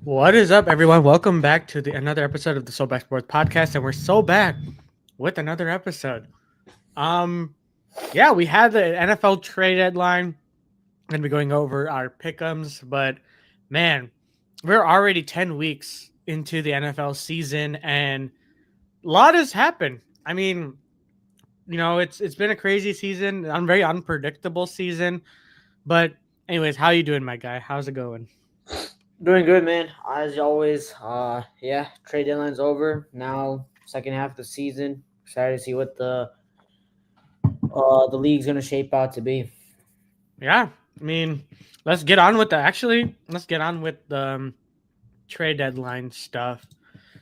What is up, everyone? Welcome back to another episode of the SoBackSports Podcast, and we're so back with another episode. Um, yeah, we had the NFL trade deadline, and we're going over our pick'ems, but man, we're already 10 weeks into the NFL season, and a lot has happened. I mean, it's been a crazy season, very unpredictable season. But anyways, how you doing, my guy? How's it going? Doing good, man. As always, yeah, trade deadline's over. Now, second half of the season. Excited to see what the league's gonna shape out to be. Yeah, I mean, let's get on with the trade deadline stuff.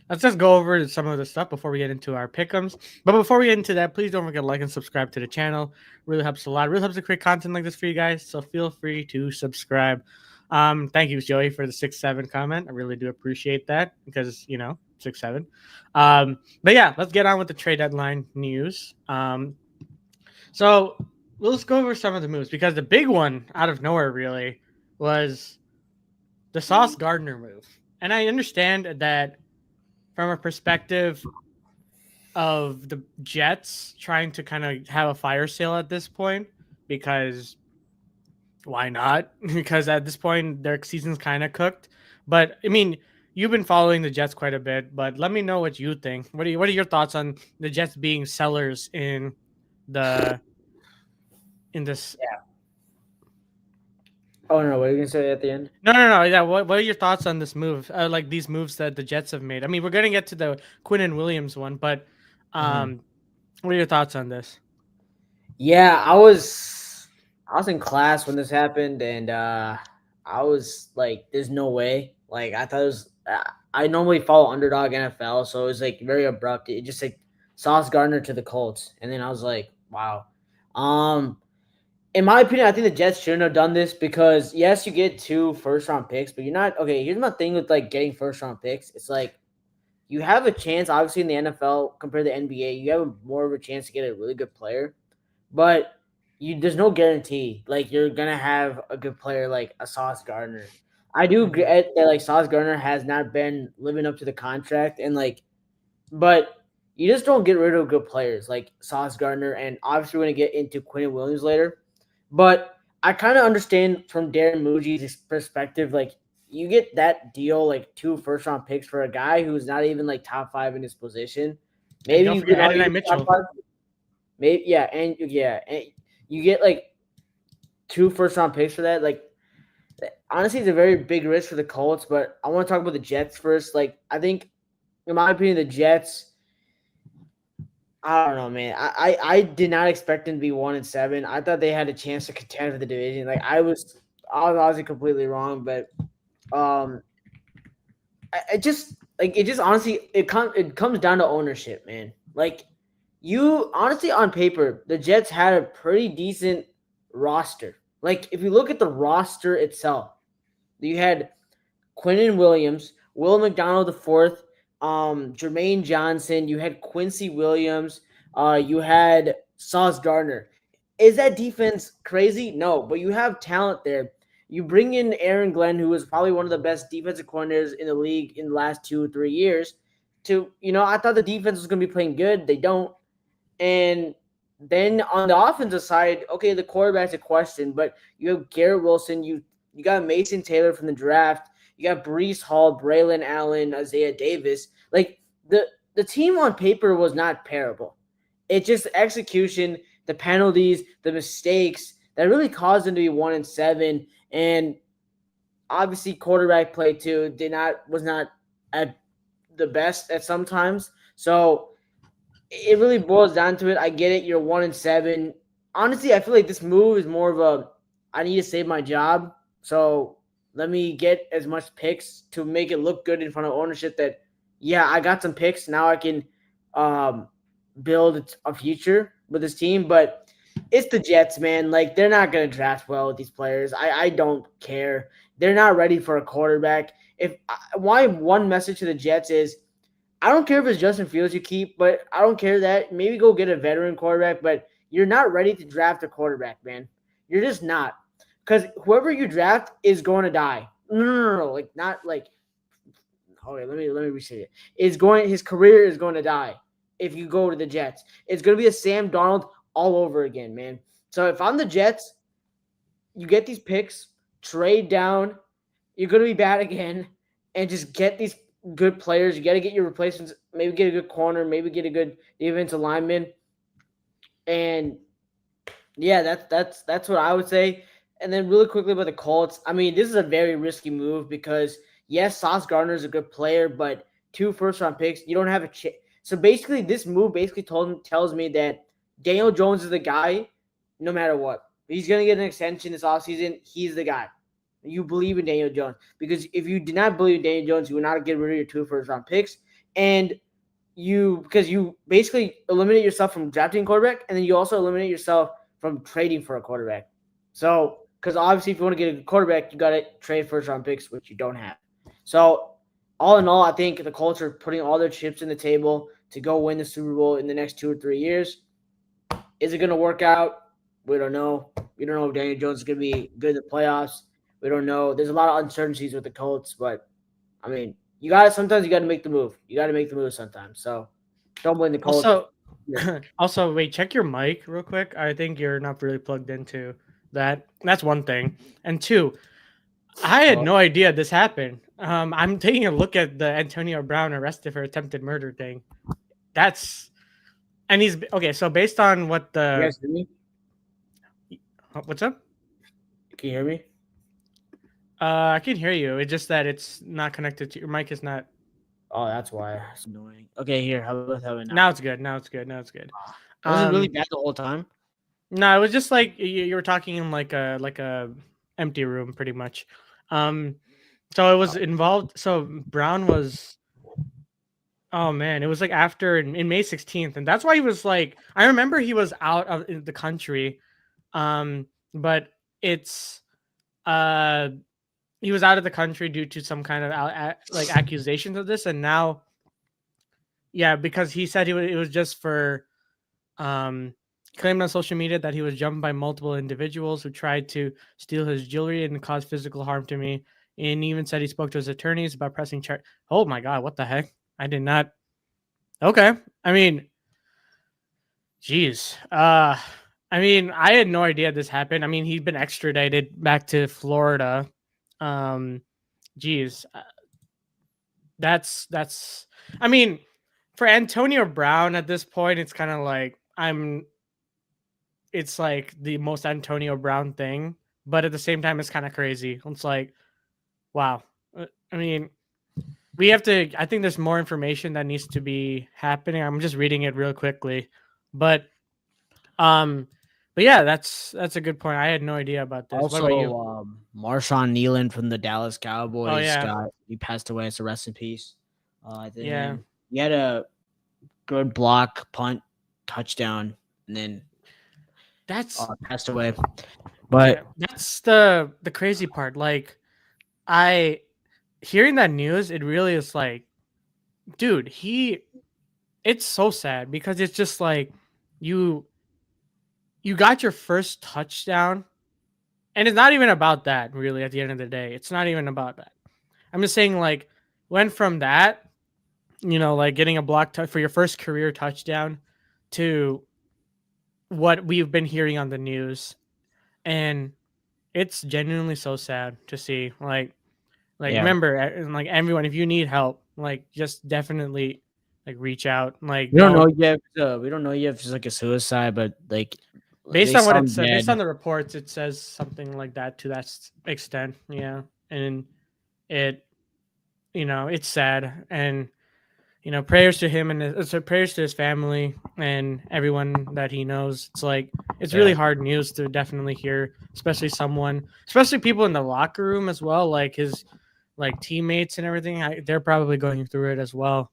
Let's just go over some of the stuff before we get into our pick'ems. But before we get into that, please don't forget to like and subscribe to the channel. Really helps a lot. Really helps to create content like this for you guys. So feel free to subscribe. Thank you, Joey, for the 6-7 comment. I really do appreciate that because 6-7. But yeah, let's get on with the trade deadline news. So let's go over some of the moves because the big one out of nowhere really was the Sauce Gardner move. And I understand that from a perspective of the Jets trying to kind of have a fire sale at this point because why not? Because at this point their season's kind of cooked. But I mean, you've been following the Jets quite a bit, but let me know what you think. What are your thoughts on the Jets being sellers the in this? Oh no, what are you gonna say at the end? No. Yeah, what are your thoughts on this move? Like these moves that the Jets have made. I mean, we're gonna get to the Quinn and Williams one, but Mhm. um, what are your thoughts on this? Yeah, I was in class when this happened, and I was like, "There's no way." Like, I thought it was. I normally follow Underdog NFL, so it was like very abrupt. It just like Sauce Gardner to the Colts, and then I was like, "Wow." Um, in my opinion, I think the Jets shouldn't have done this because yes, you get 2 first round picks, but you're not okay. Here's my thing with like getting 1st round picks. It's like you have a chance, obviously in the NFL compared to the NBA, you have more of a chance to get a really good player, but there's no guarantee like you're gonna have a good player like a Sauce Gardner. I do Mhm. get that like Sauce Gardner has not been living up to the contract and like, but you just don't get rid of good players like Sauce Gardner, and obviously we're gonna get into Quinn Williams later. But I kind of understand from Darren Muji's perspective, like you get that deal, like 2 first round picks for a guy who's not even like top five in his position. And Maybe don't you forget can argue Adonai he's top Mitchell. five. Maybe and you get like 2 first round picks for that. Like honestly, it's a very big risk for the Colts. But I want to talk about the Jets first. Like I think, in my opinion, the Jets. I don't know, man. I did not expect them to be 1-7. I thought they had a chance to contend for the division. Like I was obviously completely wrong, but um, I just like it. Just honestly, it comes down to ownership, man. Like you honestly on paper, the Jets had a pretty decent roster. Like if you look at the roster itself, you had Quinnen Williams, Will McDonald the fourth, Jermaine Johnson. You had Quincy Williams. You had Sauce Gardner. Is that defense crazy? No, but you have talent there. You bring in Aaron Glenn, who is probably one of the best defensive coordinators in the league in the last 2 or 3 years. I thought the defense was going to be playing good. They don't. And then on the offensive side, okay, the quarterback's a question, but you have Garrett Wilson. You got Mason Taylor from the draft. You got Brees Hall, Braylon Allen, Isaiah Davis. Like the team on paper was not terrible. It's just execution, the penalties, the mistakes that really caused them to be 1-7, and obviously quarterback play too was not at the best at sometimes. So it really boils down to it. I get it. You're 1-7. Honestly, I feel like this move is more of a I need to save my job. So let me get as much picks to make it look good in front of ownership that yeah, I got some picks. Now I can um, build a future with this team. But it's the Jets, man. Like they're not gonna draft well with these players. I don't care. They're not ready for a quarterback. If why one message to the Jets is I don't care if it's Justin Fields you keep, but I don't care that. Maybe go get a veteran quarterback, but you're not ready to draft a quarterback, man. You're just not. Because whoever you draft is going to die. No. Like, not like Okay, let me restate it. His career is going to die if you go to the Jets. It's going to be a Sam Darnold all over again, man. So if I'm the Jets, you get these picks, trade down, you're going to be bad again, and just get these good players. You got to get your replacements. Maybe get a good corner. Maybe get a good defensive lineman. And yeah, that's what I would say. And then really quickly about the Colts. I mean, this is a very risky move because yes, Sauce Gardner is a good player, but 2 first-round picks, you don't have a chance. So basically, this move basically tells me that Daniel Jones is the guy, no matter what. He's gonna get an extension this offseason. He's the guy. You believe in Daniel Jones because if you did not believe in Daniel Jones, you would not get rid of your 2 first-round picks, and because you basically eliminate yourself from drafting a quarterback, and then you also eliminate yourself from trading for a quarterback. So, because obviously, if you want to get a good quarterback, you got to trade first-round picks, which you don't have. So, all in all, I think the Colts are putting all their chips in the table to go win the Super Bowl in the next 2 or 3 years. Is it going to work out? We don't know. We don't know if Daniel Jones is going to be good in the playoffs. We don't know. There's a lot of uncertainties with the Colts, but I mean, sometimes you got to make the move. You got to make the move sometimes. So don't blame the Colts. Also, wait, check your mic real quick. I think you're not really plugged into that. That's one thing. And 2, I had no idea this happened. I'm taking a look at the Antonio Brown arrested for attempted murder thing. And he's okay. So based on what You guys hear me? What's up? Can you hear me? I can hear you. It's just that it's not connected to your mic. Is not. Oh, that's why. It's annoying. Okay, here. How about now? Now it's good. Now it's good. Was it really bad the whole time? No, it was just like you were talking in like a empty room, pretty much. So it was involved. So Brown was. Oh man, it was like after in May 16th, and that's why he was like. I remember he was out of the country, but it's he was out of the country due to some kind of like accusations of this, and now, yeah, because he said it was just for, claimed on social media that he was jumped by multiple individuals who tried to steal his jewelry and cause physical harm to me, and he even said he spoke to his attorneys about pressing charge. Oh my god, what the heck? I did not. Okay, I mean, jeez. I mean, I had no idea this happened. I mean, he'd been extradited back to Florida. Geez, that's. I mean, for Antonio Brown at this point, it's kind of like it's like the most Antonio Brown thing, but at the same time, it's kind of crazy. It's like, wow. I mean, we have to. I think there's more information that needs to be happening. I'm just reading it real quickly, but yeah, that's a good point. I had no idea about this. Also, what about you? Marshawn Nealon from the Dallas Cowboys. Oh, yeah. He passed away. So rest in peace. I think Yeah. he had a good block, punt, touchdown, and then That's passed away. But that's the crazy part. Like, hearing that news, it really is like, dude, it's so sad because it's just like you got your first touchdown, and it's not even about that, really. At the end of the day, it's not even about that. I'm just saying, like, went from that, like getting a block for your first career touchdown to what we've been hearing on the news, and it's genuinely so sad to see. Like Yeah. Remember, and like everyone, if you need help, like just definitely like reach out. Like we don't know yet. We don't know yet if it's like a suicide, but like based on what it said, based on the reports, it says something like that to that extent. Yeah, and it's sad, and prayers to him and prayers to his family and everyone that he knows. It's like it's really hard news to definitely hear, especially people in the locker room as well, like his like teammates and everything. They're probably going through it as well.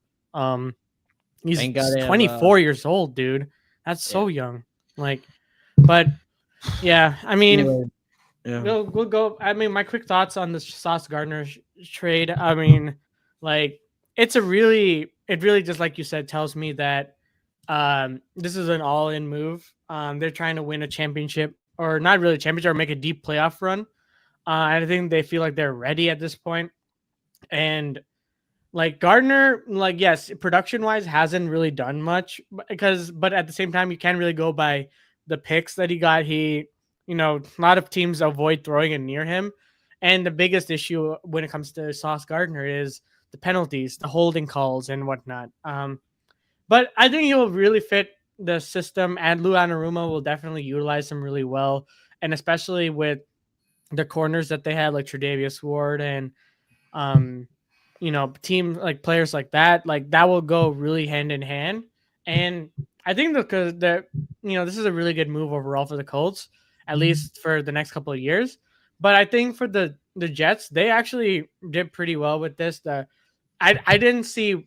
He's 24 years old, dude. That's so young. Like, but yeah, I mean, we'll go. I mean, my quick thoughts on the Sauce Gardner trade. I mean, like, it really just like you said tells me that this is an all-in move. They're trying to win a championship, or not really a championship, or make a deep playoff run. I think they feel like they're ready at this point, and Like Gardner, like yes, production wise hasn't really done much but at the same time you can't really go by the picks that he got. A lot of teams avoid throwing it near him, and the biggest issue when it comes to Sauce Gardner is the penalties, the holding calls, and whatnot. But I think he'll really fit the system, and Lou Anarumo will definitely utilize him really well, and especially with the corners that they had, like Tre'Davious Ward and team like players like that will go really hand in hand. And I think because this is a really good move overall for the Colts, at least for the next couple of years. But I think for the Jets, they actually did pretty well with this. I didn't see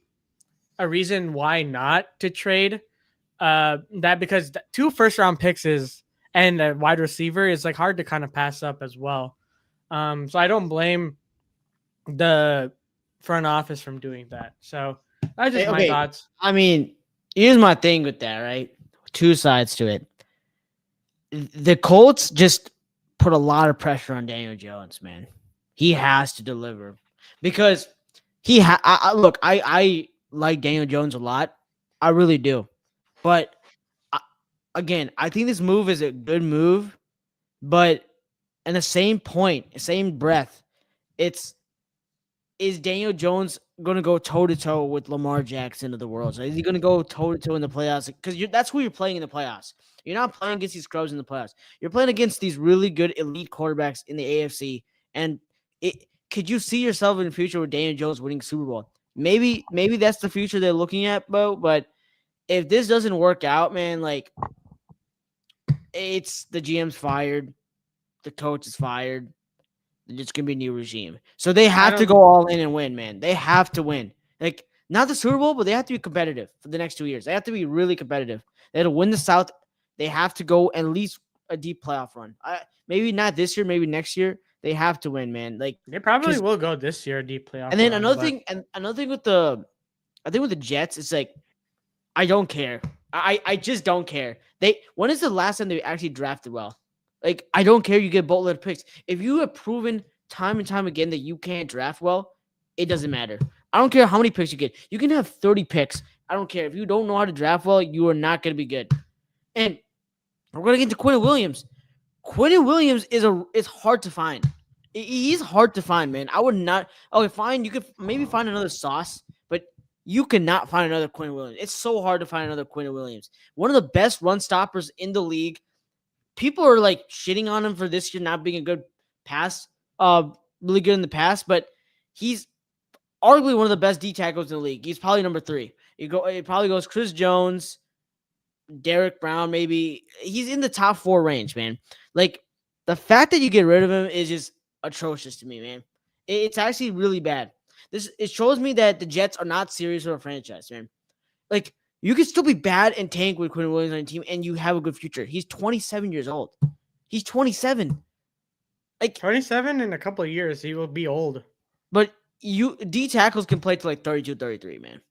a reason why not to trade that, because two first round picks and a wide receiver is like hard to kind of pass up as well. So I don't blame the front office from doing that. So that's just my thoughts. I mean, here's my thing with that, right? Two sides to it. The Colts just put a lot of pressure on Daniel Jones, man. He has to deliver because look, I like Daniel Jones a lot. I really do. But again, I think this move is a good move, but in the same breath, is Daniel Jones going to go toe-to-toe with Lamar Jackson of the world? So is he going to go toe-to-toe in the playoffs? Because that's who you're playing in the playoffs. You're not playing against these scrubs in the playoffs. You're playing against these really good elite quarterbacks in the AFC. And could you see yourself in the future with Daniel Jones winning Super Bowl? Maybe that's the future they're looking at, Bo. But if this doesn't work out, man, like it's the GM's fired, the coach is fired. It's going to be a new regime. So they have to go all in and win, man. They have to win. Like, not the Super Bowl, but they have to be competitive for the next 2 years. They have to be really competitive. They have to win the South. They have to go at least a deep playoff run. Maybe not this year, maybe next year. They have to win, man. Like they probably will go this year, a deep playoff. And then another thing with the Jets, it's like, I don't care. I just don't care. When is the last time they actually drafted well? Like, I don't care you get boatload of picks. If you have proven time and time again that you can't draft well, it doesn't matter. I don't care how many picks you get. You can have 30 picks. I don't care. If you don't know how to draft well, you are not going to be good. And we're going to get to Quinnen Williams. Quinnen Williams is hard to find. He's hard to find, man. I would not. Okay, fine. You could maybe find another Sauce, but you cannot find another Quinnen Williams. It's so hard to find another Quinnen Williams. One of the best run stoppers in the league. People are like shitting on him for this year not being a good pass, really good in the pass, but he's arguably one of the best D tackles in the league. He's probably number 3. It probably goes Chris Jones, Derek Brown, maybe. He's in the top 4 range, man. Like, the fact that you get rid of him is just atrocious to me, man. It's actually really bad. It shows me that the Jets are not serious with a franchise, man. Like, you can still be bad and tank with Quinnen Williams on your team, and you have a good future. He's 27 years old. He's 27. Like 27 in a couple of years, he will be old. But D tackles can play to like 32, 33, man.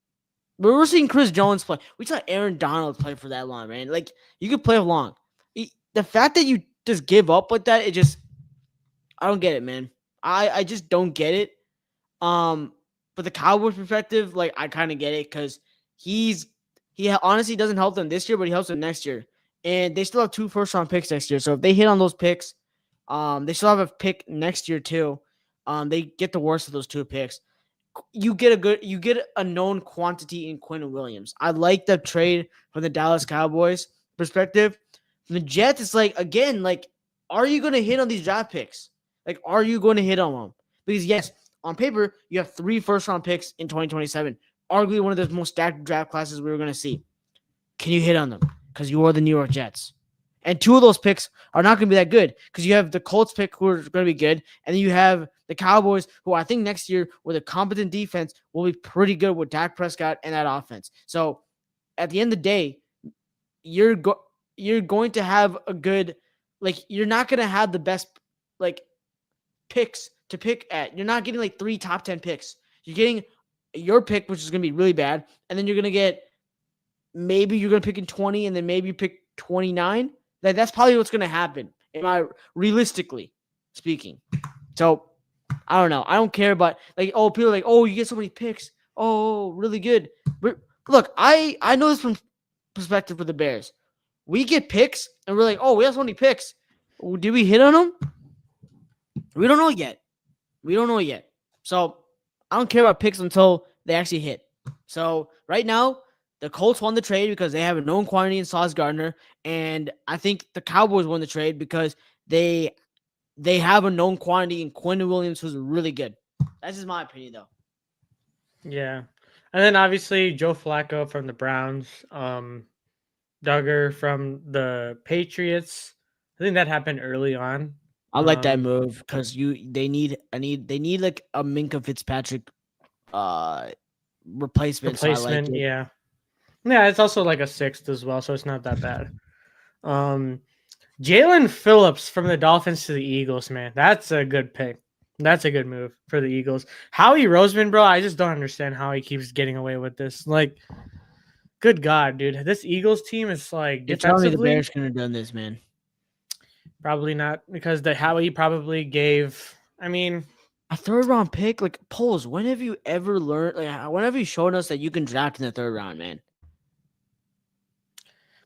But we're seeing Chris Jones play. We saw Aaron Donald play for that long, man. Like, you can play long. The fact that you just give up with that, I don't get it, man. I just don't get it. But the Cowboys' perspective, like, I kind of get it because he honestly doesn't help them this year, but he helps them next year. And they still have 2 first-round picks next year. So if they hit on those picks, they still have a pick next year too. They get the worst of those 2 picks. You get a known quantity in Quinnen Williams. I like the trade from the Dallas Cowboys perspective. From the Jets, it's like, again, like, are you going to hit on these draft picks? Like, are you going to hit on them? Because yes, on paper, you have 3 first-round picks in 2027. Arguably one of the most stacked draft classes we were going to see. Can you hit on them? Because you are the New York Jets. And 2 of those picks are not going to be that good because you have the Colts pick who are going to be good, and then you have the Cowboys who I think next year with a competent defense will be pretty good with Dak Prescott and that offense. So at the end of the day, you're going to have a good, like, you're not going to have the best, like, picks to pick at. You're not getting like 3 top 10 picks. You're getting your pick, which is going to be really bad, and then you're going to get, maybe you're going to pick in 20, and then maybe you pick 29. That's probably what's going to happen, realistically speaking. So, I don't know. I don't care about, like, people are like, oh, you get so many picks. oh, really good. Look, I know this from perspective for the Bears. We get picks, and we're like, oh, we have so many picks. Did we hit on them? We don't know yet. We don't know yet. So I don't care about picks until they actually hit. So right now, the Colts won the trade because they have a known quantity in Sauce Gardner, and I think the Cowboys won the trade because they have a known quantity in Quinn Williams, who's really good. That's just my opinion, though. Yeah. And then obviously Joe Flacco from the Browns, Duggar from the Patriots. I think that happened early on. I like that move because they need like a Minka Fitzpatrick replacement. So I like it. Yeah. Yeah, it's also like a sixth as well, so it's not that bad. Jalen Phillips from the Dolphins to the Eagles, man. That's a good pick. That's a good move for the Eagles. Howie Roseman, bro, I just don't understand how he keeps getting away with this. Like, good God, dude. This Eagles team is like You're telling me defensively. the Bears couldn't have done this, man. Probably not, because the Howie probably gave, I mean, a third round pick. Like, Poles, when have you ever learned, like, when have you shown us that you can draft in the third round, man?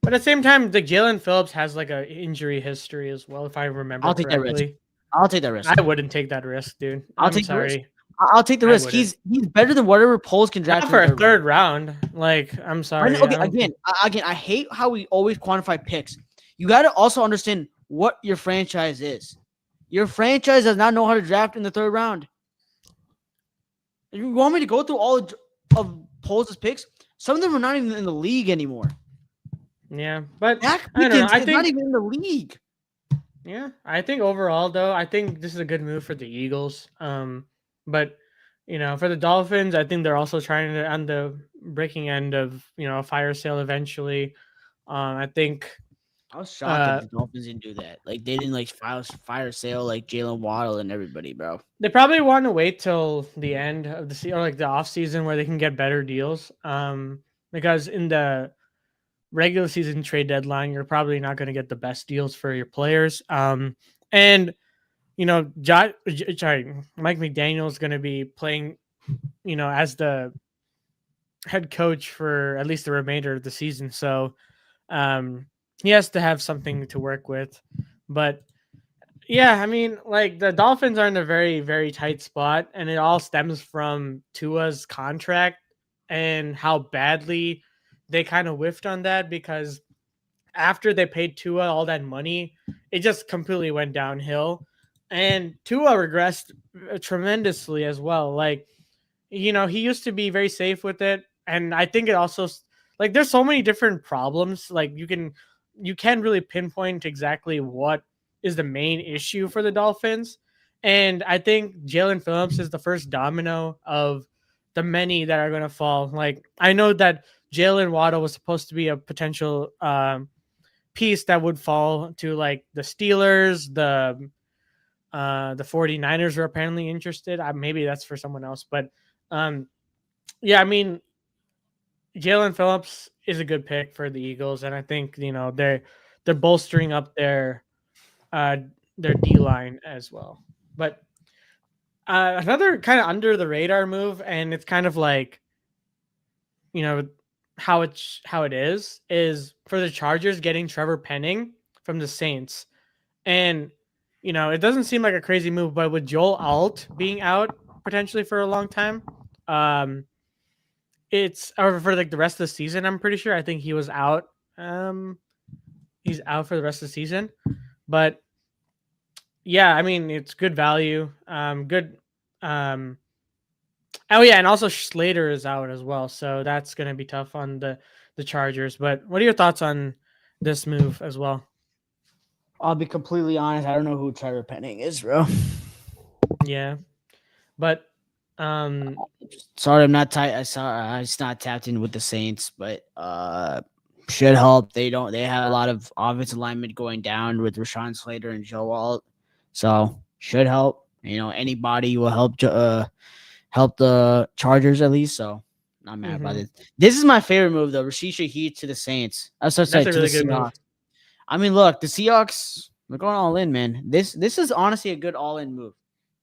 But at the same time, like, Jalen Phillips has like an injury history as well, if I remember I'll take correctly. that risk. I'll take that risk. I wouldn't take that risk, dude. I'll take the risk. I'll take the risk. He's better than whatever Poles can draft not for a third round. Like, I'm sorry. Okay, again, I hate how we always quantify picks. You got to also understand what your franchise is. Your franchise does not know how to draft in the third round. You want me to go through all of Poles' picks? Some of them are not even in the league anymore. Yeah, but I don't know. I think not even in the league. Yeah, I think overall though, I think this is a good move for the Eagles. But for the Dolphins, I think they're also trying to on the breaking end of a fire sale eventually. I think I was shocked that the Dolphins didn't do that. Like, they didn't like fire sale like Jalen Waddle and everybody, bro. They probably want to wait till the end of the season or like the off season where they can get better deals. Because in the regular season trade deadline, you're probably not going to get the best deals for your players. And Mike McDaniel is going to be playing, as the head coach for at least the remainder of the season. So he has to have something to work with. But yeah, I mean, like, the Dolphins are in a very, very tight spot, and it all stems from Tua's contract and how badly they kind of whiffed on that, because after they paid Tua all that money, it just completely went downhill. And Tua regressed tremendously as well. Like, he used to be very safe with it. And I think it also, like, there's so many different problems. Like, you can't really pinpoint exactly what is the main issue for the Dolphins. And I think Jalen Phillips is the first domino of the many that are going to fall. Like, I know that Jalen Waddle was supposed to be a potential piece that would fall to like the Steelers, the 49ers were apparently interested. Maybe that's for someone else, but yeah, I mean, Jalen Phillips is a good pick for the Eagles, and I think they're bolstering up their D-line as well. But another kind of under the radar move, and it's kind of like how it is for the Chargers getting Trevor Penning from the Saints. And it doesn't seem like a crazy move, but with Joel Alt being out potentially for a long time, it's for like the rest of the season. I'm pretty sure. I think he was out. He's out for the rest of the season. But yeah, I mean, it's good value. Good. Oh yeah, and also Slater is out as well, so that's going to be tough on the Chargers. But what are your thoughts on this move as well? I'll be completely honest. I don't know who Trevor Penning is, bro. Yeah, but sorry, I'm not tight. I'm just not tapped in with the Saints, but should help. They have a lot of offensive alignment going down with Rashawn Slater and Joe Alt, so should help. Anybody will help the Chargers at least. So not mad about it. This is my favorite move though. Rashid Shaheed to the Saints. That's a really good move. I mean, look, the Seahawks, they're going all in, man. This is honestly a good all-in move.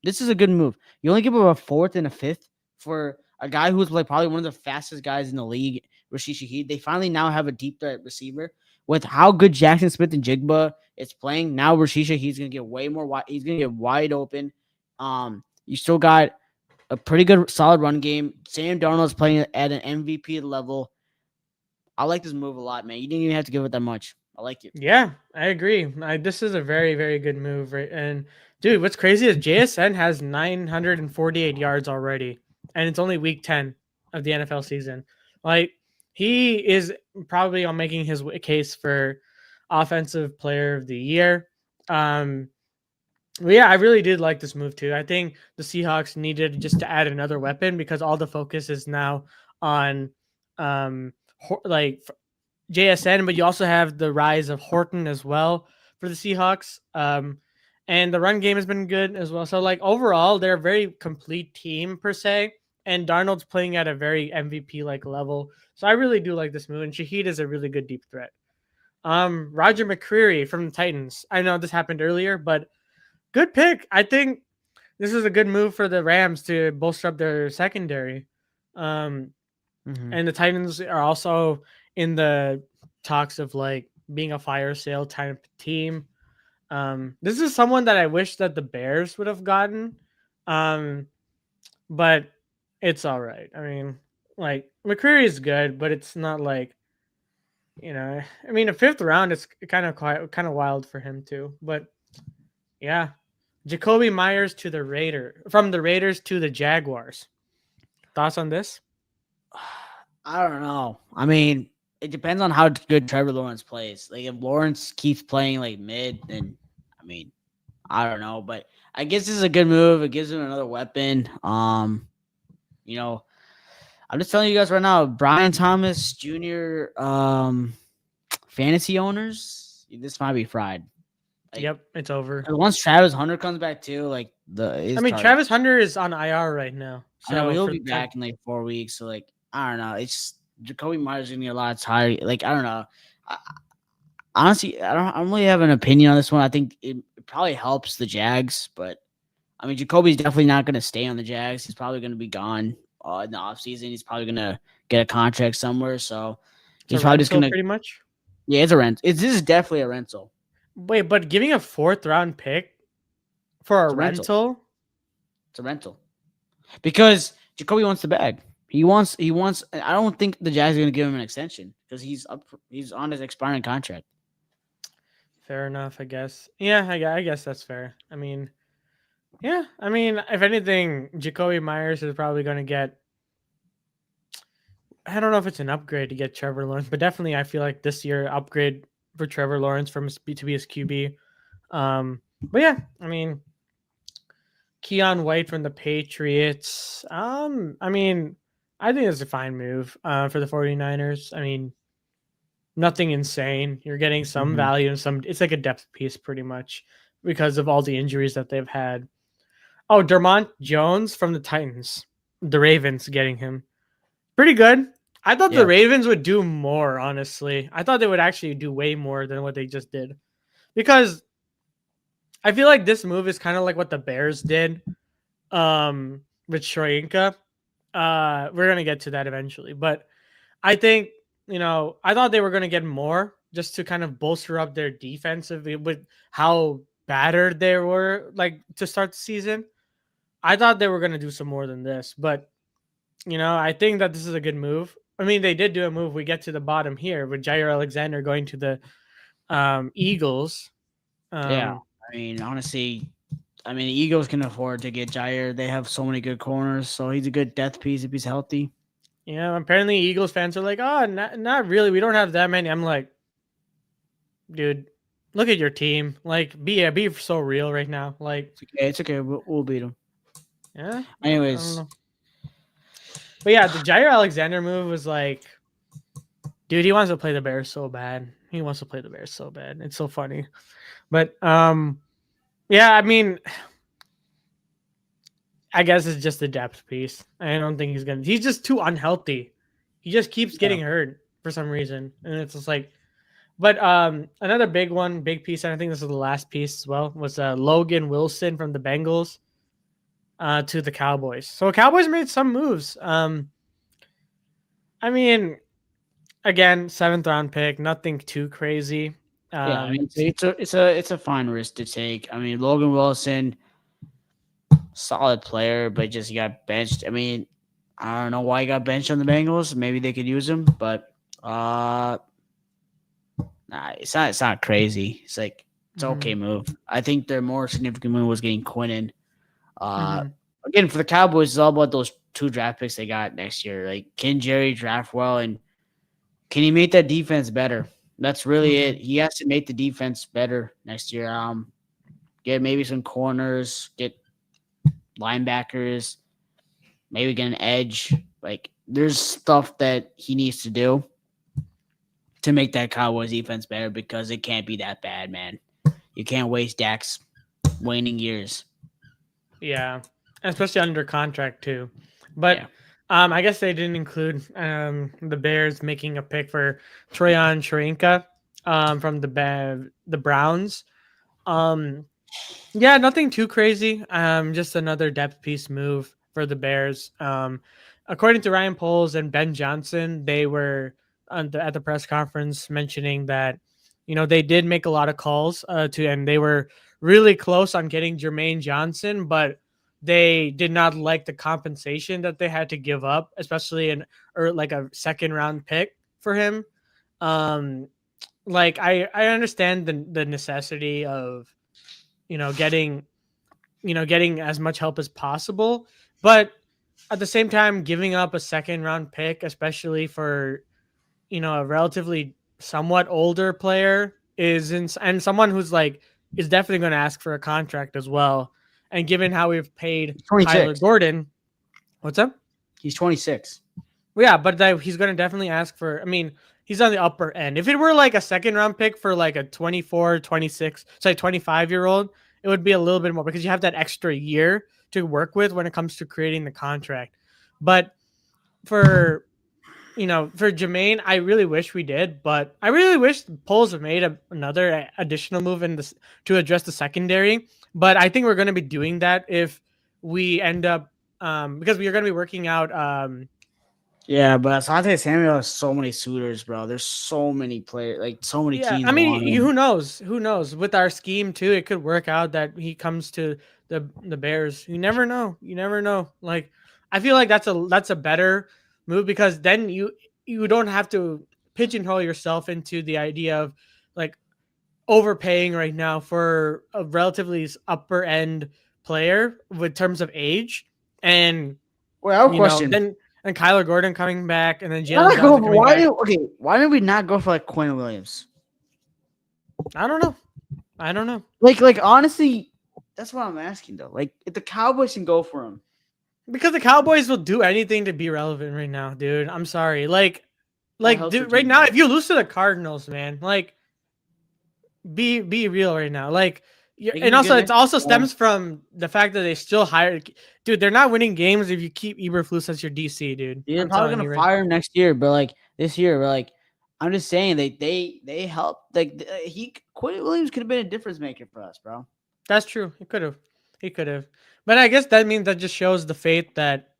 This is a good move. You only give them a fourth and a fifth for a guy who's like probably one of the fastest guys in the league, Rashid Shaheed. They finally now have a deep threat receiver with how good Jackson Smith and Jigba is playing. Now Rashid Shaheed's gonna get way more wide. He's gonna get wide open. You still got a pretty good solid run game. Sam Darnold's playing at an MVP level. I like this move a lot, man. You didn't even have to give it that much. I like it. Yeah, I agree. This is a very, very good move, right? And dude, what's crazy is JSN has 948 yards already, and it's only week 10 of the NFL season. Like, he is probably on making his case for offensive player of the year. But yeah, I really did like this move too. I think the Seahawks needed just to add another weapon because all the focus is now on like JSN, but you also have the rise of Horton as well for the Seahawks. And the run game has been good as well. So like overall, they're a very complete team per se. And Darnold's playing at a very MVP like level. So I really do like this move. And Shaheed is a really good deep threat. Roger McCreary from the Titans. I know this happened earlier, but good pick. I think this is a good move for the Rams to bolster up their secondary. And the Titans are also in the talks of like being a fire sale type team. This is someone that I wish that the Bears would have gotten. But it's all right. I mean, like McCreary is good, but it's not like, I mean, a fifth round is kind of wild for him too. But yeah, Jacoby Myers from the Raiders to the Jaguars. Thoughts on this? I don't know. I mean, it depends on how good Trevor Lawrence plays. Like if Lawrence keeps playing like mid, then I mean, I don't know. But I guess this is a good move. It gives him another weapon. I'm just telling you guys right now, Brian Thomas Jr. Fantasy owners, this might be fried. Like, yep, it's over. Once Travis Hunter comes back too, like Travis Hunter is on IR right now. So I know he'll be back in like 4 weeks. So like I don't know. It's just Jacoby Myers is gonna get a lot tired. Like I don't know. Honestly, I don't really have an opinion on this one. I think it probably helps the Jags, but I mean Jacoby's definitely not gonna stay on the Jags. He's probably gonna be gone in the offseason. He's probably gonna get a contract somewhere. So he's probably just gonna pretty much. Yeah, it's a rent. This is definitely a rental. Wait, but giving a 4th round pick for a rental? It's a rental. Because Jacoby wants the bag. He wants I don't think the Jags are going to give him an extension because he's on his expiring contract. Fair enough, I guess. Yeah, I guess that's fair. I mean, yeah, I mean, if anything, Jacoby Myers is probably going to get, I don't know if it's an upgrade to get Trevor Lawrence, but definitely I feel like this year upgrade for Trevor Lawrence to be his QB. But yeah, I mean, Keon White from the Patriots. I mean, I think it's a fine move for the 49ers. I mean, nothing insane. You're getting some value and it's like a depth piece pretty much because of all the injuries that they've had. Oh, Dermont Jones from the Titans. The Ravens getting him. Pretty good. I thought the Ravens would do more, honestly. I thought they would actually do way more than what they just did. Because I feel like this move is kind of like what the Bears did with Shoyinka. We're going to get to that eventually. But I think, I thought they were going to get more just to kind of bolster up their defense with how battered they were like to start the season. I thought they were going to do some more than this. But, I think that this is a good move. I mean, they did do a move. We get to the bottom here with Jair Alexander going to the Eagles. Yeah, I mean, honestly, the Eagles can afford to get Jair. They have so many good corners, so he's a good depth piece if he's healthy. Yeah, apparently Eagles fans are like, oh, not really. We don't have that many. I'm like, dude, look at your team. Like, be so real right now. Like, it's okay. We'll beat them. Yeah. Anyways. But yeah, the Jair Alexander move was like, dude, he wants to play the Bears so bad. It's so funny. But yeah, I mean, I guess it's just a depth piece. I don't think he's just too unhealthy. He just keeps getting hurt for some reason. And it's just like, but another big piece, and I think this is the last piece as well, was Logan Wilson from the Bengals. to the Cowboys. So Cowboys made some moves. I mean, again, 7th round pick, nothing too crazy. Yeah, I mean it's a fine risk to take. I mean, Logan Wilson, solid player, but just got benched. I mean, I don't know why he got benched on the Bengals. Maybe they could use him, but nah, it's not crazy. It's like it's an okay move. I think their more significant move was getting Quinnen. Again, for the Cowboys, it's all about those 2 draft picks they got next year. Like, can Jerry draft well, and can he make that defense better? That's really it. He has to make the defense better next year. Get maybe some corners, get linebackers, maybe get an edge. Like, there's stuff that he needs to do to make that Cowboys defense better because it can't be that bad, man. You can't waste Dak's waning years. Yeah, especially under contract too. But Yeah. I guess they didn't include the Bears making a pick for Troyan Sharinka from the Browns. Yeah, nothing too crazy. Just another depth piece move for the Bears. According to Ryan Poles and Ben Johnson, they were at the press conference mentioning that they did make a lot of calls and they were really close on getting Jermaine Johnson, but they did not like the compensation that they had to give up, especially like a 2nd round pick for him. Like I understand the necessity of getting as much help as possible, but at the same time giving up a 2nd round pick, especially for a relatively somewhat older player and someone who's like is definitely going to ask for a contract as well. And given how we've paid Kyler Gordon, what's up? He's 26. Well, yeah, but he's going to definitely ask for, I mean, he's on the upper end. If it were like a 2nd round pick for like a 24, 26, say 25-year-old, it would be a little bit more because you have that extra year to work with when it comes to creating the contract. But for Jermaine, I really wish we did, but I really wish the Poles have made another additional move to address the secondary. But I think we're going to be doing that if we end up because we are going to be working out. Yeah, but Asante Samuel has so many suitors, bro. There's so many players, like so many teams. I mean, who knows? Who knows? With our scheme too, it could work out that he comes to the Bears. You never know. You never know. Like, I feel like that's a better move because then you don't have to pigeonhole yourself into the idea of like overpaying right now for a relatively upper end player with terms of age and well, I have a question. Then and Kyler Gordon coming back and then Jalen Johnson coming back. Why did we not go for like Quinn Williams? I don't know. Like honestly, that's what I'm asking though. Like if the Cowboys can go for him. Because the Cowboys will do anything to be relevant right now, dude. I'm sorry. Like dude, right now, if you lose to the Cardinals, man, like be real right now. Like and also it also stems from the fact that they still hired dude, they're not winning games if you keep Eberflus as your DC, dude. They're probably gonna fire him next year, but like this year, but like I'm just saying they helped. Like Quinn Williams could have been a difference maker for us, bro. That's true. He could have. But I guess that means that just shows the faith that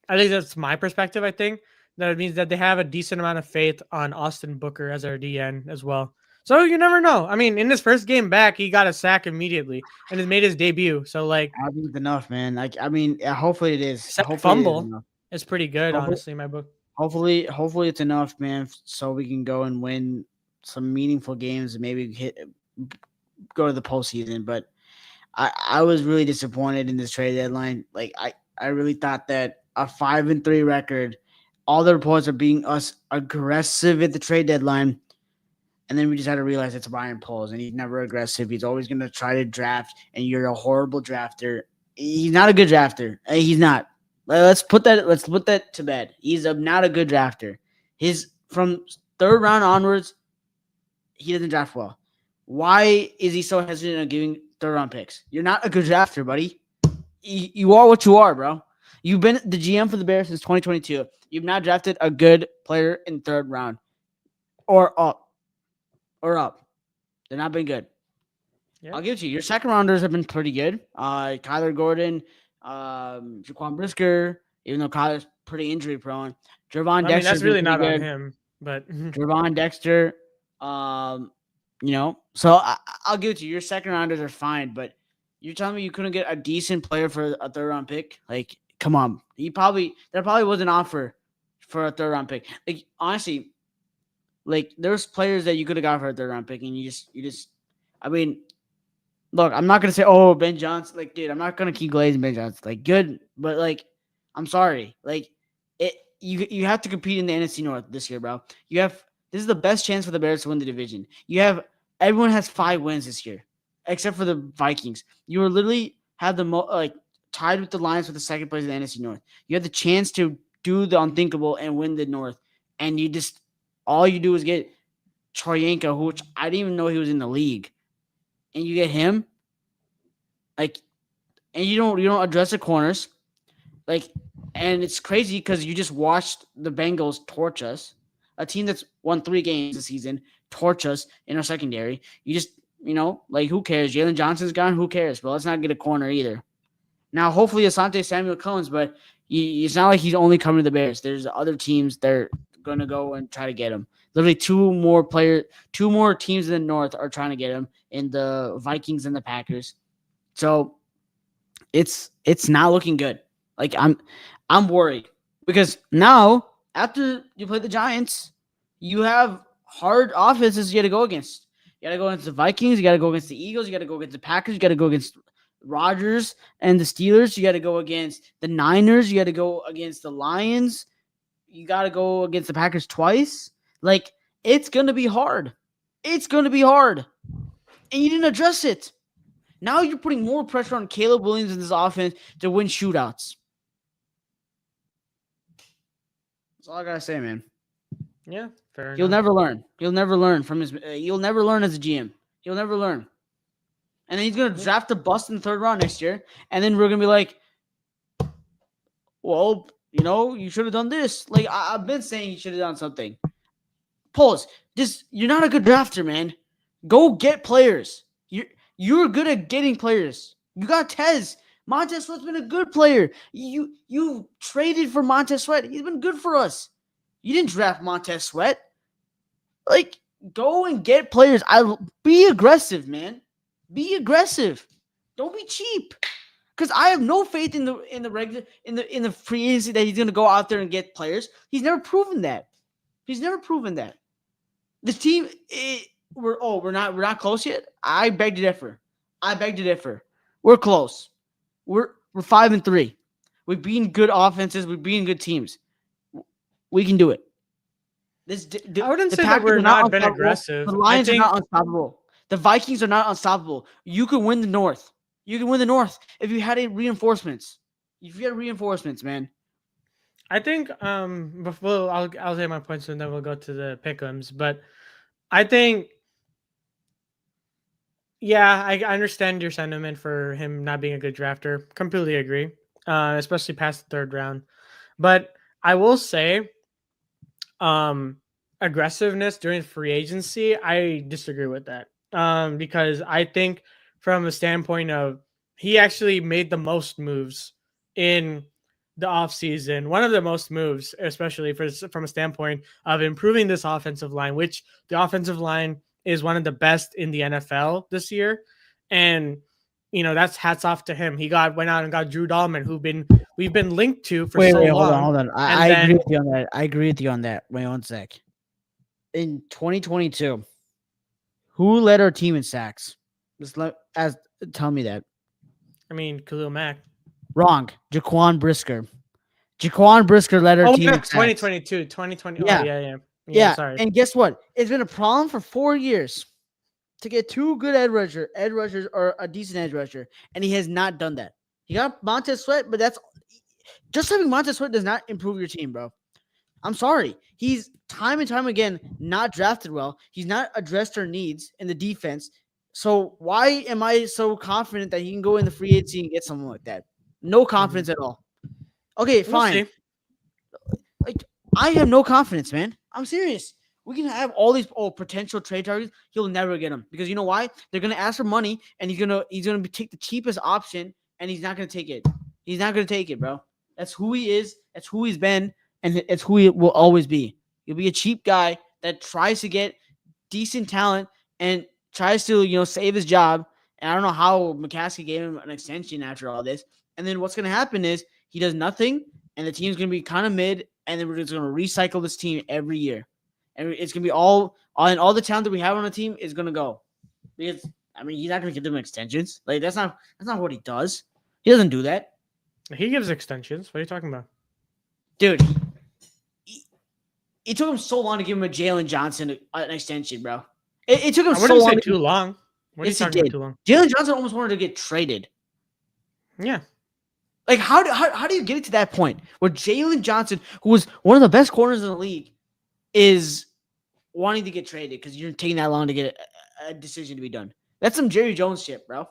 I think that's my perspective. I think that it means that they have a decent amount of faith on Austin Booker as our DN as well. So you never know. I mean, in his first game back, he got a sack immediately and has made his debut. So like, I think it's enough, man. Like, I mean, hopefully it is. Hopefully fumble. It's pretty good, honestly, in my book. Hopefully it's enough, man, so we can go and win some meaningful games and maybe go to the postseason. But I was really disappointed in this trade deadline. Like, I really thought that a 5-3 record, all the reports are being us aggressive at the trade deadline. And then we just had to realize it's Ryan Poles, and he's never aggressive. He's always going to try to draft, and you're a horrible drafter. He's not a good drafter. He's not. Let's put that to bed. He's not a good drafter. From 3rd round onwards, he doesn't draft well. Why is he so hesitant on giving 3rd round picks? You're not a good drafter, buddy. You are what you are, bro. You've been the GM for the Bears since 2022. You've not drafted a good player in 3rd round or up. They're not been good. Yeah. I'll give it to you. Your 2nd rounders have been pretty good. Kyler Gordon, Jaquan Brisker, even though Kyler's pretty injury prone. Jervon I Dexter. mean, that's really not on him, but Jervon Dexter. So I'll give it to you. Your second rounders are fine, but you're telling me you couldn't get a decent player for a third round pick? Like, come on. There probably was an offer for a third round pick. Like, honestly, like there's players that you could have got for a third round pick, and you just I mean, look, I'm not gonna say, oh, Ben Johnson. Like, dude, I'm not gonna keep glazing Ben Johnson. Like, good, but like, I'm sorry. Like, you have to compete in the NFC North this year, bro. This is the best chance for the Bears to win the division. Everyone has 5 wins this year, except for the Vikings. You are literally have the tied with the Lions for the second place in the NFC North. You have the chance to do the unthinkable and win the North, and all you do is get Troyenko, which I didn't even know he was in the league, and you get him, and you don't address the corners, and it's crazy because you just watched the Bengals torch us, a team that's won 3 games this season, torch us in our secondary. You just who cares? Jalen Johnson's gone. Who cares? But let's not get a corner either. Now, hopefully, Asante Samuel comes, but it's not like he's only coming to the Bears. There's other teams that are going to go and try to get him. Literally 2 more teams in the North are trying to get him, in the Vikings and the Packers. So it's not looking good. Like, I'm worried because now after you play the Giants, you have hard offenses you got to go against. You got to go against the Vikings. You got to go against the Eagles. You got to go against the Packers. You got to go against Rodgers and the Steelers. You got to go against the Niners. You got to go against the Lions. You got to go against the Packers twice. Like, it's going to be hard. It's going to be hard. And you didn't address it. Now you're putting more pressure on Caleb Williams in this offense to win shootouts. That's all I got to say, man. Yeah, fair He'll enough. never learn. He'll never learn from his. He'll never learn as a GM. He'll never learn. And then he's gonna draft a bust in the 3rd round next year, and then we're gonna be like, "Well, you should have done this." Like I've been saying, you should have done something. Pause. You're not a good drafter, man. Go get players. You're good at getting players. You got Tez. Montez Sweat's been a good player. You traded for Montez Sweat. He's been good for us. You didn't draft Montez Sweat. Like, go and get players. Be aggressive, man. Be aggressive. Don't be cheap. Because I have no faith in the free agency that he's gonna go out there and get players. He's never proven that. The team, we're not close yet. I beg to differ. We're close. We're 5-3. We've beaten good offenses. We've beaten good teams. We can do it. I wouldn't say that we're not been aggressive. The Lions are not unstoppable. The Vikings are not unstoppable. You could win the North. If you had reinforcements. Man. I think before I'll say my points and then we'll go to the pick'ems. But I think, yeah, I understand your sentiment for him not being a good drafter. Completely agree, especially past the 3rd round. But I will say, aggressiveness during free agency, I disagree with that. Because I think from a standpoint of he actually made the most moves in the offseason, one of the most moves, especially from a standpoint of improving this offensive line, which the offensive line is one of the best in the NFL this year. And, that's hats off to him. He went out and got Drew Dahlman, we've been linked to for so long. Hold on. I agree with you on that. Wait 1 sec. In 2022, who led our team in sacks? Tell me that. I mean, Khalil Mack. Wrong. Jaquan Brisker. Jaquan Brisker led our team in sacks. 2022, 2020. Yeah. Oh, yeah. Sorry. And guess what? It's been a problem for 4 years to get 2 good edge rushers or a decent edge rusher, and he has not done that. He got Montez Sweat, but that's just having Montez Sweat does not improve your team, bro. I'm sorry. He's time and time again not drafted well. He's not addressed our needs in the defense. So why am I so confident that he can go in the free agency and get someone like that? No confidence at all. Okay, fine. Like, I have no confidence, man. I'm serious. We can have all these potential trade targets. He'll never get them because you know why? They're gonna ask for money, and he's gonna take the cheapest option, and he's not gonna take it. He's not going to take it, bro. That's who he is. That's who he's been, and it's who he will always be. He'll be a cheap guy that tries to get decent talent and tries to, save his job. And I don't know how McCaskey gave him an extension after all this. And then what's going to happen is he does nothing, and the team's going to be kind of mid, and then we're just going to recycle this team every year. And it's going to be all the talent that we have on the team is going to go. Because, he's not going to give them extensions. Like, that's not what he does. He doesn't do that. He gives extensions. What are you talking about? Dude, it took him so long to give him a Jalen Johnson an extension, bro. It took him so long. I wouldn't say too long. What are you talking about too long? Jalen Johnson almost wanted to get traded. Yeah. Like, how do you get it to that point where Jalen Johnson, who was one of the best corners in the league, is wanting to get traded because you're taking that long to get a decision to be done? That's some Jerry Jones shit, bro.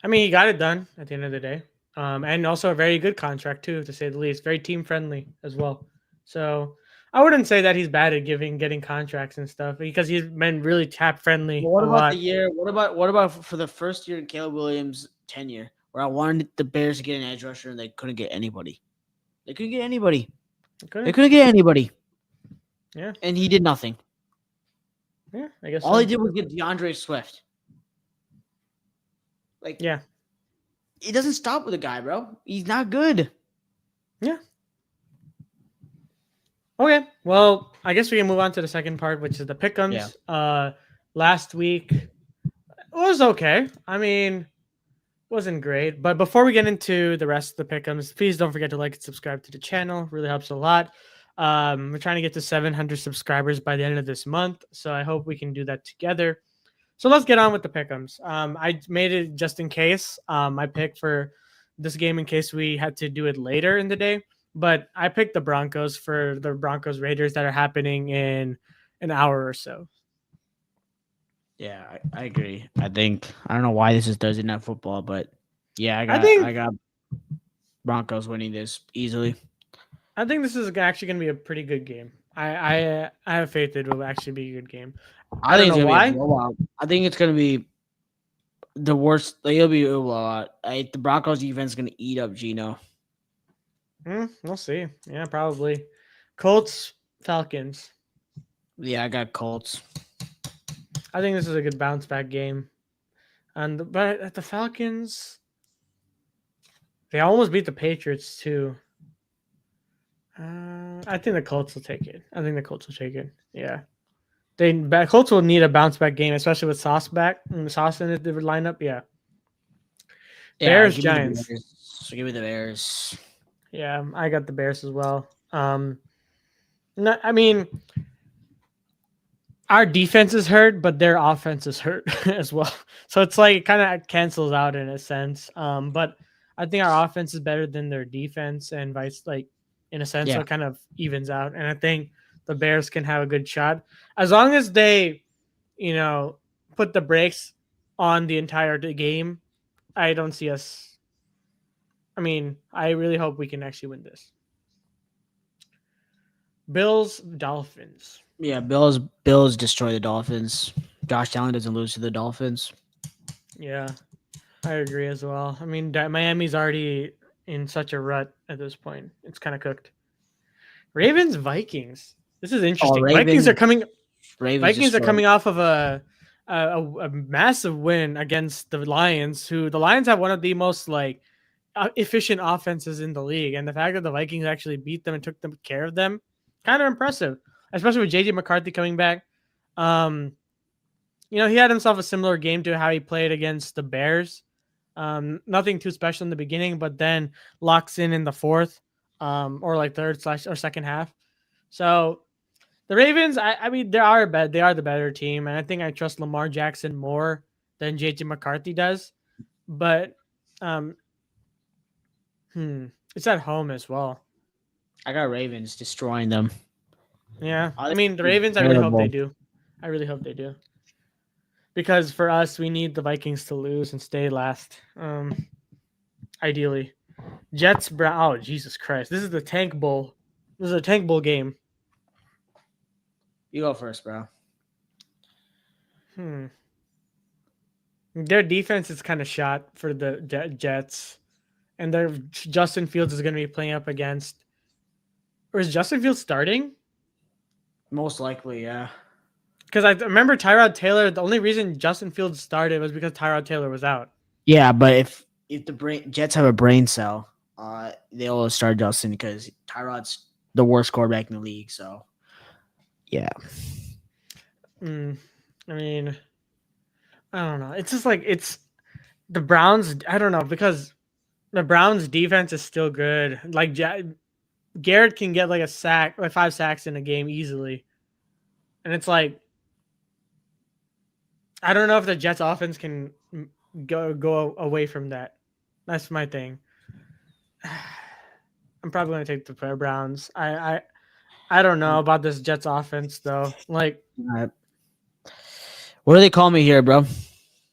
He got it done at the end of the day. And also a very good contract, too, to say the least. Very team-friendly as well. So I wouldn't say that he's bad at getting contracts and stuff because he's been really tap-friendly. What about the year? What about for the first year in Caleb Williams' tenure where I wanted the Bears to get an edge rusher and they couldn't get anybody? They couldn't get anybody. They couldn't get anybody. Yeah. And he did nothing. Yeah, I guess all he did was get DeAndre Swift. Like, yeah. It doesn't stop with a guy, bro. He's not good. Yeah. Okay. Well, I guess we can move on to the second part, which is the pick'ems. Yeah. Last week was okay. Wasn't great. But before we get into the rest of the pick'ems, please don't forget to like and subscribe to the channel. Really helps a lot. We're trying to get to 700 subscribers by the end of this month, so I hope we can do that together. So let's get on with the pick'ems. I made it just in case. I picked for this game in case we had to do it later in the day, but I picked the Broncos for the Broncos Raiders that are happening in an hour or so. Yeah, I agree. I don't know why this is Thursday Night Football, but yeah, I got Broncos winning this easily. I think this is actually going to be a pretty good game. I have faith it will actually be a good game. I don't know why. I think it's going to be the worst. Like, it'll be a blowout. The Broncos defense is going to eat up Geno. We'll see. Yeah, probably. Colts, Falcons. Yeah, I got Colts. I think this is a good bounce back game. But at the Falcons, they almost beat the Patriots too. I think the Colts will take it. Yeah. Colts will need a bounce back game, especially with Sauce back and Sauce in the lineup. Yeah. Bears, Giants. Give me the Bears. Yeah, I got the Bears as well. Our defense is hurt, but their offense is hurt as well. So it's like it kind of cancels out in a sense. But I think our offense is better than their defense, and in a sense, so it kind of evens out. And I think the Bears can have a good shot as long as they, put the brakes on the entire game. I don't see us. I really hope we can actually win this. Bills, Dolphins. Yeah, Bills destroy the Dolphins. Josh Allen doesn't lose to the Dolphins. Yeah, I agree as well. Miami's already in such a rut at this point. It's kind of cooked. Ravens, Vikings. This is interesting. Vikings are coming off of a massive win against the Lions, who the Lions have one of the most efficient offenses in the league. And the fact that the Vikings actually beat them and took care of them, kind of impressive, especially with JJ McCarthy coming back. He had himself a similar game to how he played against the Bears. Nothing too special in the beginning, but then locks in the fourth, or third or second half. So the Ravens, they are the better team, and I think I trust Lamar Jackson more than JJ McCarthy does. But it's at home as well. I got Ravens destroying them. Yeah, the Ravens, I really hope they do. Because for us, we need the Vikings to lose and stay last. Ideally. Jets, Brown. Oh, Jesus Christ. This is the Tank Bowl. This is a Tank Bowl game. You go first, bro. Their defense is kind of shot for the Jets, and their Justin Fields is going to be playing up against. Or is Justin Fields starting? Most likely, yeah. Because I remember Tyrod Taylor. The only reason Justin Fields started was because Tyrod Taylor was out. Yeah, but if the Jets have a brain cell, they'll start Justin because Tyrod's the worst quarterback in the league. So, yeah. I mean, I don't know. It's just like it's the Browns. I don't know because the Browns defense is still good. Like Garrett can get like a sack, like 5 sacks in a game easily, and it's like I don't know if the Jets offense can go away from that. That's my thing. I'm probably gonna take the Browns. I don't know about this Jets offense though. Like, What do they call me here, bro?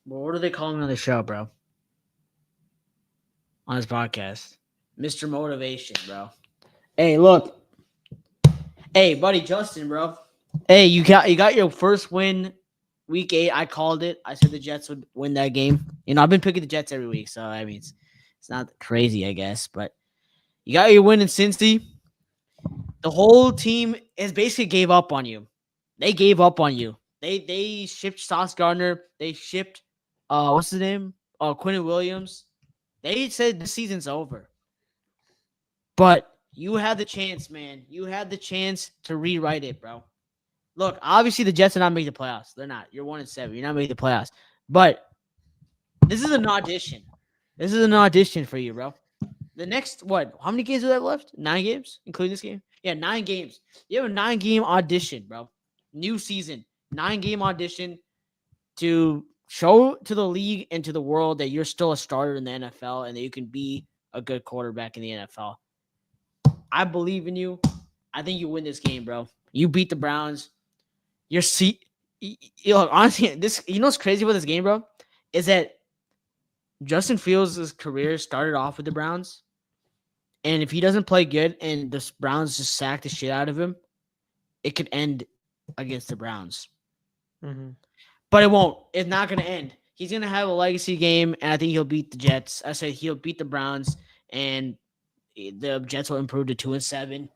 What do they call me on the show, bro? On this podcast, Mr. Motivation, bro. Hey, look. Hey, buddy, Justin, bro. Hey, you got your first win, week 8. I called it. I said the Jets would win that game. You know, I've been picking the Jets every week, so I mean, it's not crazy, I guess, but you got your win in Cincy. The whole team is basically gave up on you. They gave up on you. They shipped Sauce Gardner. They shipped what's his name? Quentin Williams. They said the season's over. But you had the chance, man. You had the chance to rewrite it, bro. Look, obviously the Jets are not making the playoffs. They're not. You're 1-7. You're not making the playoffs. But this is an audition. This is an audition for you, bro. The next, what? How many games do they have left? 9 games, including this game? Yeah, 9 games. You have a 9-game audition, bro. New season. 9-game audition to show to the league and to the world that you're still a starter in the NFL and that you can be a good quarterback in the NFL. I believe in you. I think you win this game, bro. You beat the Browns. Honestly, this, you know what's crazy about this game, bro? Is that Justin Fields' career started off with the Browns. And if he doesn't play good and the Browns just sack the shit out of him, it could end against the Browns. Mm-hmm. But it won't. It's not going to end. He's going to have a legacy game, and I think he'll beat the Jets. I said he'll beat the Browns, and the Jets will improve to 2-7.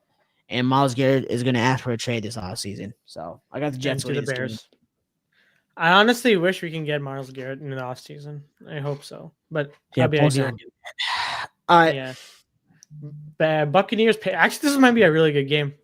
And Myles Garrett is going to ask for a trade this offseason. So I got the Jets to the winning Bears. I honestly wish we can get Myles Garrett in the offseason. I hope so. But yeah, be ideal. Yeah. Buccaneers. Actually, this might be a really good game.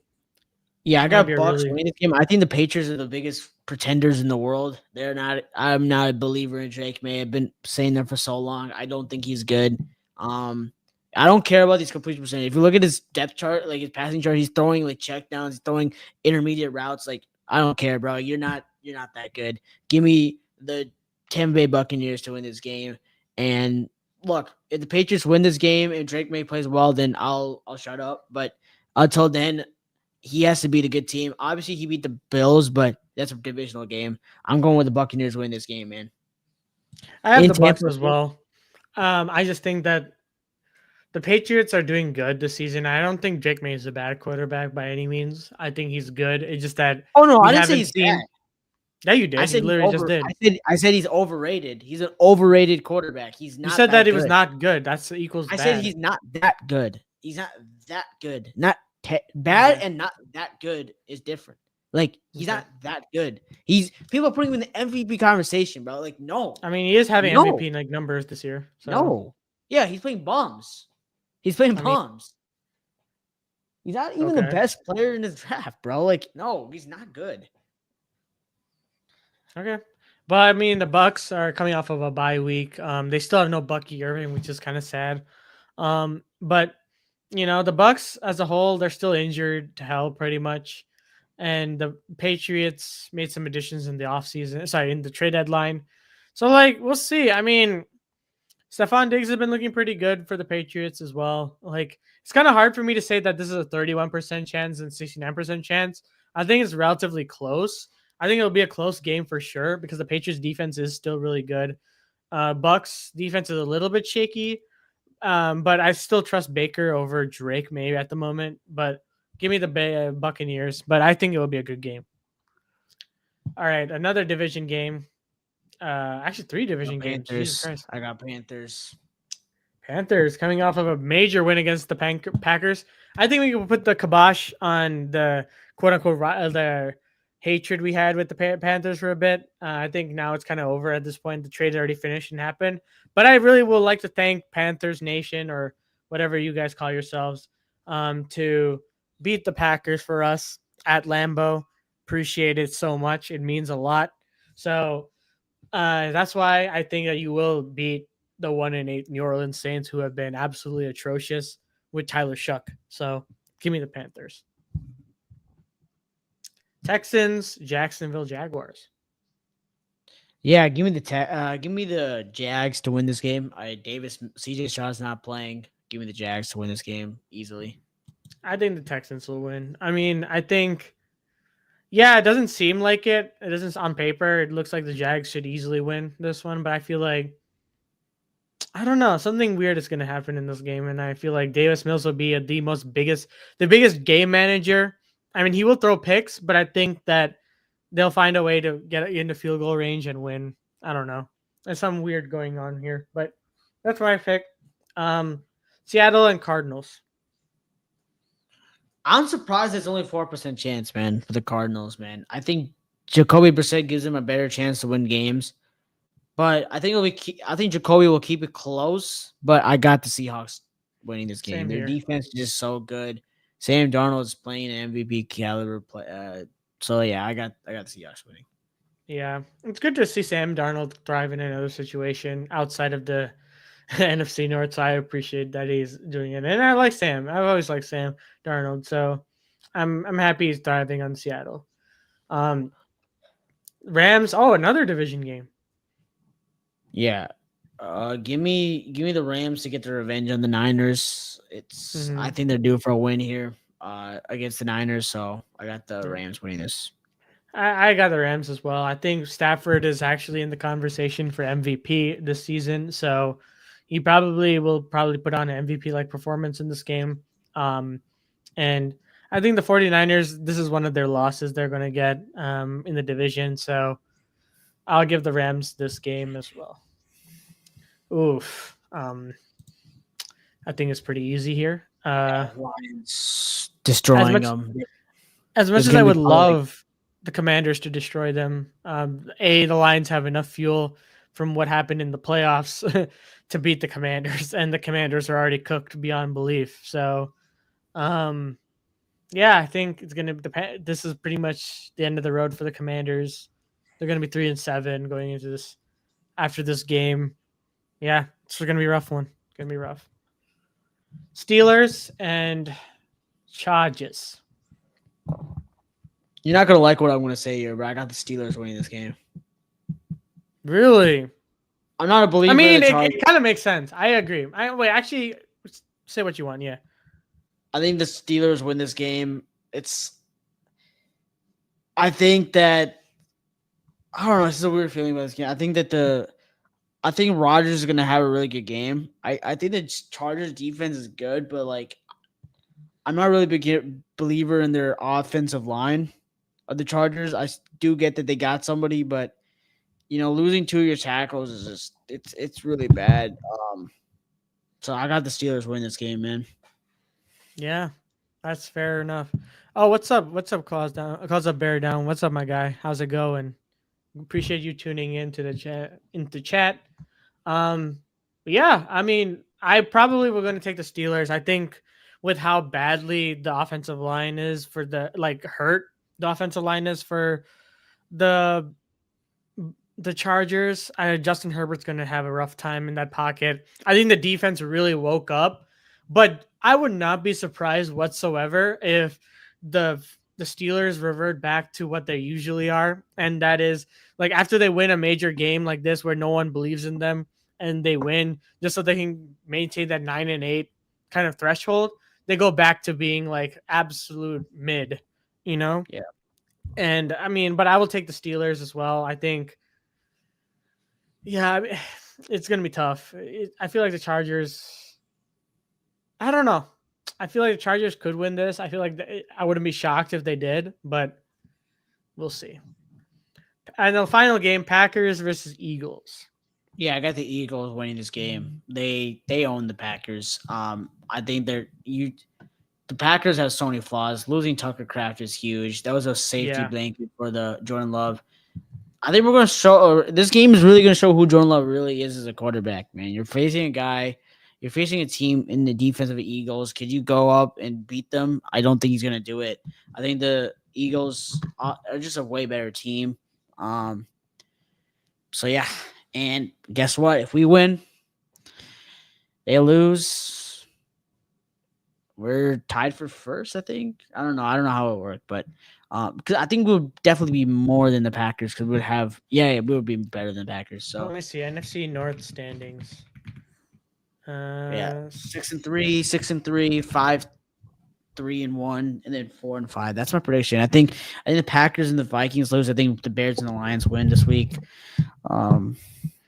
Yeah, I got Bucs winning this game. I think the Patriots are the biggest pretenders in the world. They're not. I'm not a believer in Drake May. I've been saying that for so long. I don't think he's good. I don't care about these completion percentage. If you look at his depth chart, like his passing chart, he's throwing like checkdowns, he's throwing intermediate routes. Like, I don't care, bro. You're not that good. Give me the Tampa Bay Buccaneers to win this game. And look, if the Patriots win this game and Drake May plays well, then I'll shut up. But until then, he has to beat a good team. Obviously, he beat the Bills, but that's a divisional game. I'm going with the Buccaneers win this game, man. I have the Bucs as well. I just think that the Patriots are doing good this season. I don't think Drake May is a bad quarterback by any means. I think he's good. It's just that I didn't say he's bad. Yeah, you did. I said you literally just did. I said he's overrated. He's an overrated quarterback. He's not. You said that he was not good. That's equals. I said he's not that good. He's not that good. Not bad and not that good is different. Like, he's not that good. People are putting him in the MVP conversation, bro. Like, no. I mean, he is having MVP like numbers this year. So. No. Yeah, he's playing bums. He's playing bums. He's not even the best player in this draft, bro. Like, no, he's not good. Okay. But I mean, the Bucs are coming off of a bye week. They still have no Bucky Irving, which is kind of sad. But you know, the Bucs as a whole, they're still injured to hell pretty much. And the Patriots made some additions in the offseason. Sorry, in the trade deadline. So, like, we'll see. I mean, Stephon Diggs has been looking pretty good for the Patriots as well. Like, it's kind of hard for me to say that this is a 31% chance and 69% chance. I think it's relatively close. I think it'll be a close game for sure because the Patriots defense is still really good. Bucs defense is a little bit shaky, but I still trust Baker over Drake maybe at the moment. But give me the Buccaneers, but I think it will be a good game. All right, another division game. Actually 3 division games. Jesus Panthers. Christ. I got Panthers. Panthers coming off of a major win against the Packers. I think we can put the kibosh on the quote unquote the hatred we had with the Panthers for a bit. I think now it's kind of over at this point. The trade's already finished and happened. But I really would like to thank Panthers Nation or whatever you guys call yourselves to beat the Packers for us at Lambeau. Appreciate it so much. It means a lot. So that's why I think that you will beat the 1-8 New Orleans Saints, who have been absolutely atrocious with Tyler Shuck. So give me the Panthers. Texans, Jacksonville Jaguars. Yeah, give me the Jags to win this game. CJ Stroud's not playing. Give me the Jags to win this game easily. I think the Texans will win. I mean, I think, yeah, it doesn't seem like it. It doesn't on paper. It looks like the Jags should easily win this one, but I feel like, I don't know, something weird is going to happen in this game, and I feel like Davis Mills will be the biggest game manager. I mean, he will throw picks, but I think that they'll find a way to get into field goal range and win. I don't know. There's something weird going on here, but that's my pick. Seattle and Cardinals. I'm surprised it's only 4% chance, man, for the Cardinals, man. I think Jacoby Brissett gives them a better chance to win games. But I think Jacoby will keep it close, but I got the Seahawks winning this game. Their defense is just so good. Sam Darnold is playing an MVP caliber play. So yeah, I got the Seahawks winning. Yeah, it's good to see Sam Darnold thrive in another situation outside of the NFC North. So I appreciate that he's doing it, and I like Sam. I've always liked Sam Darnold, so I'm happy he's thriving on Seattle. Rams. Oh, another division game. Yeah. Give me the Rams to get their revenge on the Niners. I think they're due for a win here against the Niners, so I got the Rams winning this. I got the Rams as well. I think Stafford is actually in the conversation for MVP this season, so he will put on an MVP-like performance in this game. And I think the 49ers, this is one of their losses they're going to get in the division, so I'll give the Rams this game as well. Oof. I think it's pretty easy here. Lions destroying them. As much as I would love the Commanders to destroy them, the Lions have enough fuel from what happened in the playoffs to beat the Commanders, and the Commanders are already cooked beyond belief. So, yeah, I think it's going to depend. This is pretty much the end of the road for the Commanders. They're going to be 3-7 going into this after this game. Yeah, it's going to be a rough one. It's going to be rough. Steelers and Chargers. You're not going to like what I'm going to say here, but I got the Steelers winning this game. Really? I'm not a believer. I mean, it kind of makes sense. I agree. Actually, say what you want. Yeah. I think the Steelers win this game. I think that, I don't know. This is a weird feeling about this game. I think Rodgers is going to have a really good game. I think the Chargers defense is good, but I'm not really a big believer in their offensive line of the Chargers. I do get that they got somebody, but losing 2 of your tackles is just it's really bad. So I got the Steelers win this game, man. Yeah, that's fair enough. Oh, what's up? What's up, Claus up, Bear Down? What's up, my guy? How's it going? Appreciate you tuning into the chat. Yeah, I mean, I probably were going to take the Steelers. I think with how badly the offensive line is for the offensive line is for the Chargers. Justin Herbert's going to have a rough time in that pocket. I think the defense really woke up, but I would not be surprised whatsoever if the Steelers revert back to what they usually are, and that is after they win a major game like this where no one believes in them and they win just so they can maintain that 9-8 kind of threshold, they go back to being absolute mid, Yeah. And I mean, but I will take the Steelers as well. I think, yeah, it's going to be tough. I feel like the Chargers, I don't know. I feel like the Chargers could win this. I feel like I wouldn't be shocked if they did, but we'll see. And the final game, Packers versus Eagles. Yeah, I got the Eagles winning this game. They own the Packers. I think the Packers have so many flaws. Losing Tucker Kraft is huge. That was a safety blanket for the Jordan Love. I think we're going to show this game is really going to show who Jordan Love really is as a quarterback, man. You're facing a team in the defense of the Eagles. Could you go up and beat them? I don't think he's going to do it. I think the Eagles are just a way better team. So yeah, and guess what? If we win, they lose, we're tied for first, I think. I don't know how it worked, but because I think we'll definitely be more than the Packers because we would be better than the Packers. So let me see NFC North standings. 6-3, 6-3, 5-3-1, and then 4-5. That's my prediction. I think the Packers and the Vikings lose. I think the Bears and the Lions win this week.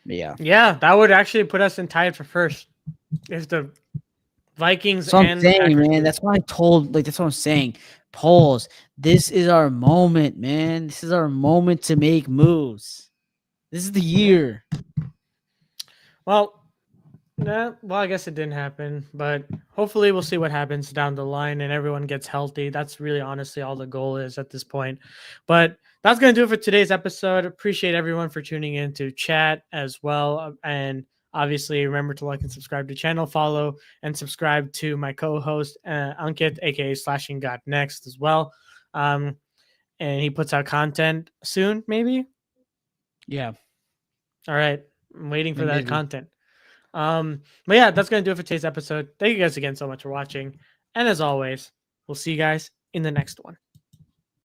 Yeah, that would actually put us in tied for first if the Vikings that's what and I'm saying, Packers man. lose. That's what I told. That's what I'm saying. Polls. This is our moment, man. This is our moment to make moves. This is the year. Well, I guess it didn't happen, but hopefully we'll see what happens down the line and everyone gets healthy. That's really honestly all the goal is at this point. But that's going to do it for today's episode. Appreciate everyone for tuning in to chat as well. And obviously remember to like and subscribe to the channel, follow and subscribe to my co-host, Ankit, aka Slashing God Next as well. And he puts out content soon, maybe? Yeah. All right. I'm waiting for that content. But yeah, that's going to do it for today's episode. Thank you guys again so much for watching. And as always, we'll see you guys in the next one.